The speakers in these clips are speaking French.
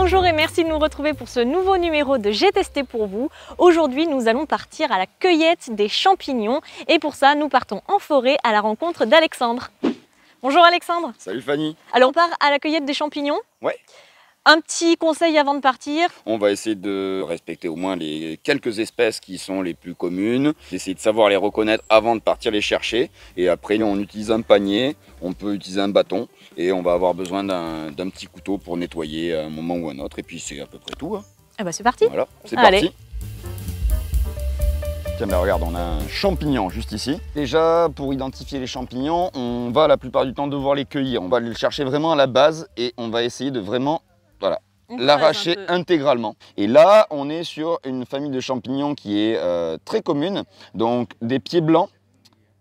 Bonjour et merci de nous retrouver pour ce nouveau numéro de J'ai testé pour vous. Aujourd'hui, nous allons partir à la cueillette des champignons et pour ça, nous partons en forêt à la rencontre d'Alexandre. Bonjour Alexandre. Salut Fanny. Alors on part à la cueillette des champignons. Ouais. Un petit conseil avant de partir. On va essayer de respecter au moins les quelques espèces qui sont les plus communes, essayer de savoir les reconnaître avant de partir les chercher. Et après, on utilise un panier, on peut utiliser un bâton et on va avoir besoin d'un petit couteau pour nettoyer à un moment ou un autre. Et puis c'est à peu près tout. Hein. Eh ben c'est parti. Voilà, c'est Allez. parti. Tiens, ben regarde, on a un champignon juste ici. Déjà, pour identifier les champignons, on va la plupart du temps devoir les cueillir. On va les chercher vraiment à la base et on va essayer de vraiment... Voilà, l'arracher intégralement. Et là, on est sur une famille de champignons qui est très commune. Donc, des pieds blancs,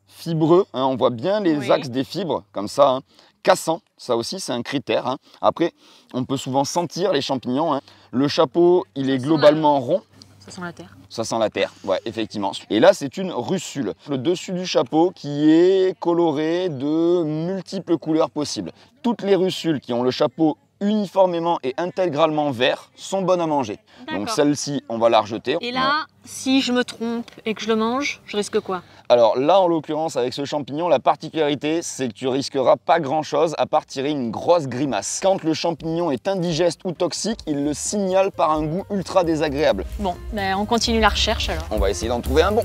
fibreux. Hein, on voit bien les axes des fibres, comme ça, hein, cassants. Ça aussi, c'est un critère. Hein. Après, on peut souvent sentir les champignons. Hein. Le chapeau, il est globalement rond. Ça sent la terre. Ça sent la terre, ouais, effectivement. Et là, c'est une russule. Le dessus du chapeau qui est coloré de multiples couleurs possibles. Toutes les russules qui ont le chapeau uniformément et intégralement vert sont bonnes à manger. Donc celle-ci, on va la rejeter. Et là, si je me trompe et que je le mange, je risque quoi? Alors là, en l'occurrence, avec ce champignon, la particularité, c'est que tu risqueras pas grand-chose à part tirer une grosse grimace. Quand le champignon est indigeste ou toxique, il le signale par un goût ultra désagréable. Bon, ben on continue la recherche alors. On va essayer d'en trouver un bon.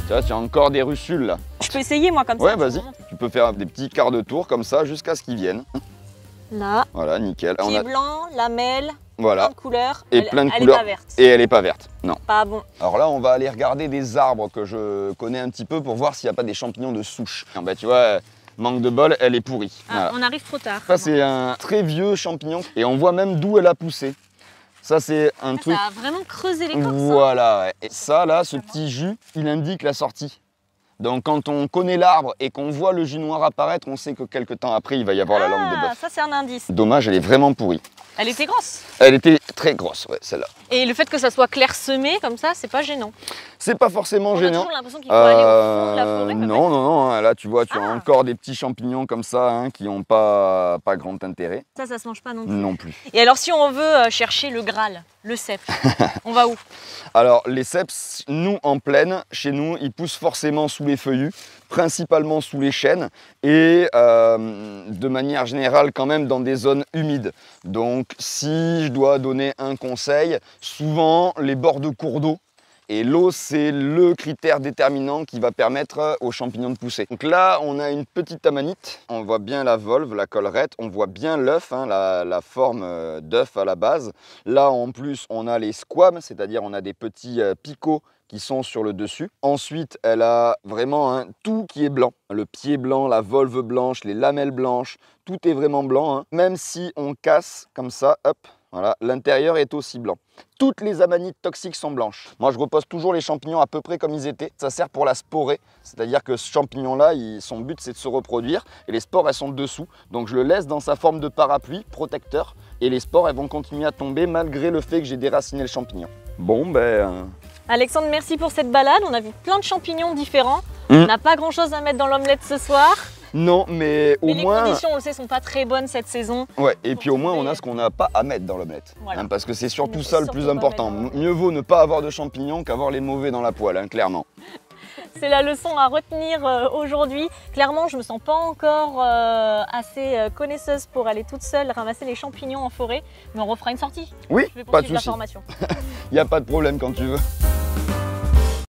Tu as encore des russules là. Je peux essayer moi comme ça? Ouais, vas-y. Tu peux faire des petits quarts de tour comme ça jusqu'à ce qu'ils viennent. Là. Voilà, nickel. Pied blanc, lamelle, voilà. plein de couleurs. Et plein de couleurs. Elle est pas verte. Et elle n'est pas verte, non. Pas bon. Alors là, on va aller regarder des arbres que je connais un petit peu pour voir s'il n'y a pas des champignons de souche. Bah, tu vois, manque de bol, elle est pourrie. Ah, voilà. On arrive trop tard. Ça, c'est un très vieux champignon et on voit même d'où elle a poussé. Ça, c'est un truc... Ça a vraiment creusé l'écorce. Voilà, ouais. Et ça, là, ce petit jus, il indique la sortie. Donc quand on connaît l'arbre et qu'on voit le jus noir apparaître, on sait que quelques temps après, il va y avoir la langue de bœuf. Ça c'est un indice. Dommage, elle est vraiment pourrie. Elle était grosse? Elle était très grosse, ouais, celle-là. Et le fait que ça soit clairsemé comme ça, c'est pas gênant? C'est pas forcément gênant. On a toujours l'impression qu'il faut aller au fond de la forêt. Non, non, non, là tu vois, tu as encore des petits champignons comme ça hein, qui n'ont pas grand intérêt. Ça se mange pas non plus? Non plus. Et alors si on veut chercher le Graal, le cep, on va où? Alors les ceps, nous en plaine, chez nous, ils poussent forcément sous les feuillus, principalement sous les chênes et de manière générale quand même dans des zones humides. Donc si je dois donner un conseil, souvent les bords de cours d'eau. Et l'eau, c'est le critère déterminant qui va permettre aux champignons de pousser. Donc là, on a une petite amanite. On voit bien la volve, la collerette. On voit bien l'œuf, hein, la forme d'œuf à la base. Là, en plus, on a les squames, c'est-à-dire on a des petits picots qui sont sur le dessus. Ensuite, elle a vraiment tout qui est blanc. Le pied blanc, la volve blanche, les lamelles blanches, tout est vraiment blanc. Hein. Même si on casse comme ça, hop, voilà, l'intérieur est aussi blanc. Toutes les amanites toxiques sont blanches. Moi, je repose toujours les champignons à peu près comme ils étaient. Ça sert pour la sporer, c'est-à-dire que ce champignon-là, son but, c'est de se reproduire. Et les spores, elles sont dessous. Donc, je le laisse dans sa forme de parapluie, protecteur. Et les spores, elles vont continuer à tomber malgré le fait que j'ai déraciné le champignon. Bon, ben... Alexandre, merci pour cette balade. On a vu plein de champignons différents. On n'a pas grand-chose à mettre dans l'omelette ce soir. Non, mais au moins... les conditions, on le sait, sont pas très bonnes cette saison. Ouais, et puis au moins, on a ce qu'on n'a pas à mettre dans l'omelette. Voilà. Hein, parce que c'est surtout ça le plus important. Mieux vaut ne pas avoir de champignons qu'avoir les mauvais dans la poêle, hein, clairement. C'est la leçon à retenir aujourd'hui. Clairement, je me sens pas encore assez connaisseuse pour aller toute seule ramasser les champignons en forêt. Mais on refera une sortie. Oui, je vais pas de poursuivre souci. la formation. Il n'y a pas de problème quand tu veux.